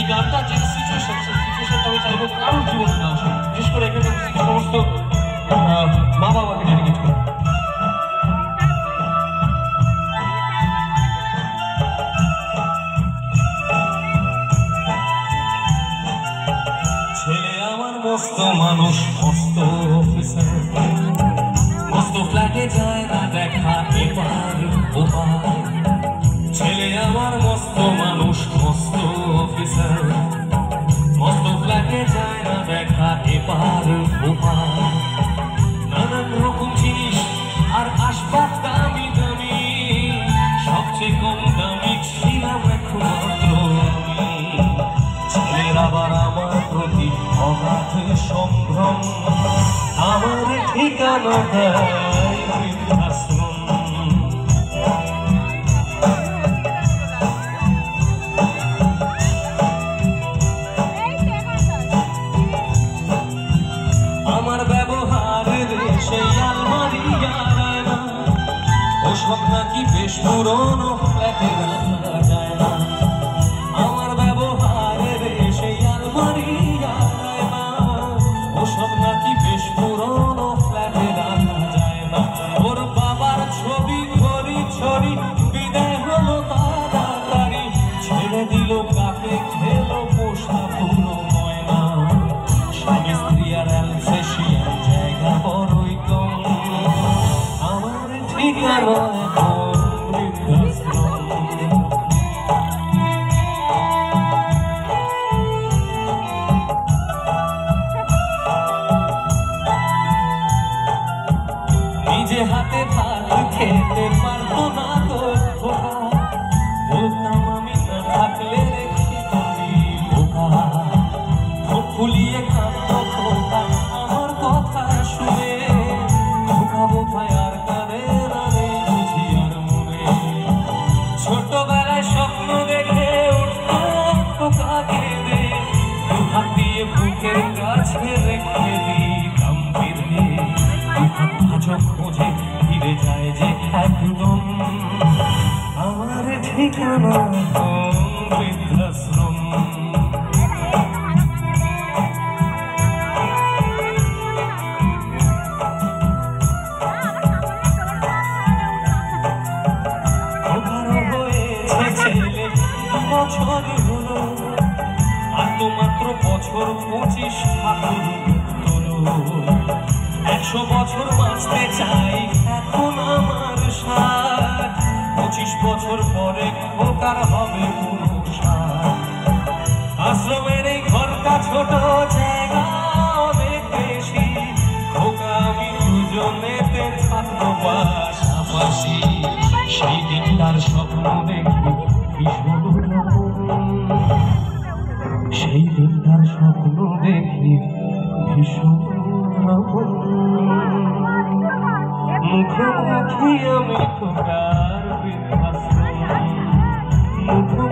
এই গানটা যে সিচুয়েশনটা আমি চাইবো কারোর জীবনে না আসে, বিশেষ করে এখানে সমস্ত মা বাবাকে ডেডিকেট করি। ছেলে আমার মস্ত মানুষ, মস্ত অফিসার, মস্ত ফ্ল্যাটে যায় না দেখা এপার ওপার। ছেলে আমার মস্ত মানুষ, মস্ত অফিসার, মস্ত ফ্ল্যাটে যায় না দেখা এপার ওপার। নানান রকম জিনিস আর আসবাব দামি দামি, সবচেয়ে কম দামি ছিলাম একমাত্র আমি। ছেলের আবার আমার প্রতি অগাধ সম্ভ্রম, আমার ঠিকানা দেয় বৃদ্ধাশ্রম। আমার ব্যবহারের সেই আলমারি আর না, ওসব নাকি বেশ পুরনো ফ্ল্যাটে রাখা যায় না। আমার ব্যবহারের সেই আলমারি আর না, ওসব নাকি বেশ পুরনো ফ্ল্যাটে রাখা যায় না। ওর বাবার ছবি ঘড়ি ছড়ি বিদায় হলো তাড়াতাড়ি, ছেড়ে দিল কাকে খেলো পোষা পুরো ময়না। স্বামী স্ত্রী আর অ্যালসেশিয়ার জায়গা বড়ই কম, আমার ঠিকানা এখন বৃদ্ধাশ্রম। নিজে হাতে ভাত খেতে পারতো না তো খোকা, বলতাম আমি না থাকলে রেখে করি বোকা। মুখ ফুলিয়ে কাঁদতো খোকা আমার কথা শুনে, খোকা বোধহয় আর কাঁদে না রে বুঝি আর মনে। ছোটবেলায় স্বপ্ন দেখে উঠতো খোকা কেঁদে, দুহাত দিয়ে বুকের কাছে রেখে দিতাম ফিরে। দুহাত ভাজক খোঁজে ফিরে যায় যে একদম, আমার ঠিকানা বৃদ্ধাশ্রম। ছেলে বছর হলো আর তো মাত্র বছর 25 ঠাকুর হলো। 100 বছর বাঁচতে চাই এখন আমার 60, 25 বছর পরে খোকার হবে 59। আশ্রমের এই ঘরটা ছোট, জায়গা অনেক বেশি, খোকা আমি দুজনেতে থাকবো পাশাপাশি। সেই দিনটার স্বপ্ন দেখি ভীষণ রকম, সেই দিনটার স্বপ্ন দেখি ভীষণ রকম। মুখোমুখি আমি খোকার বৃদ্ধাশ্রম, মুখোমুখি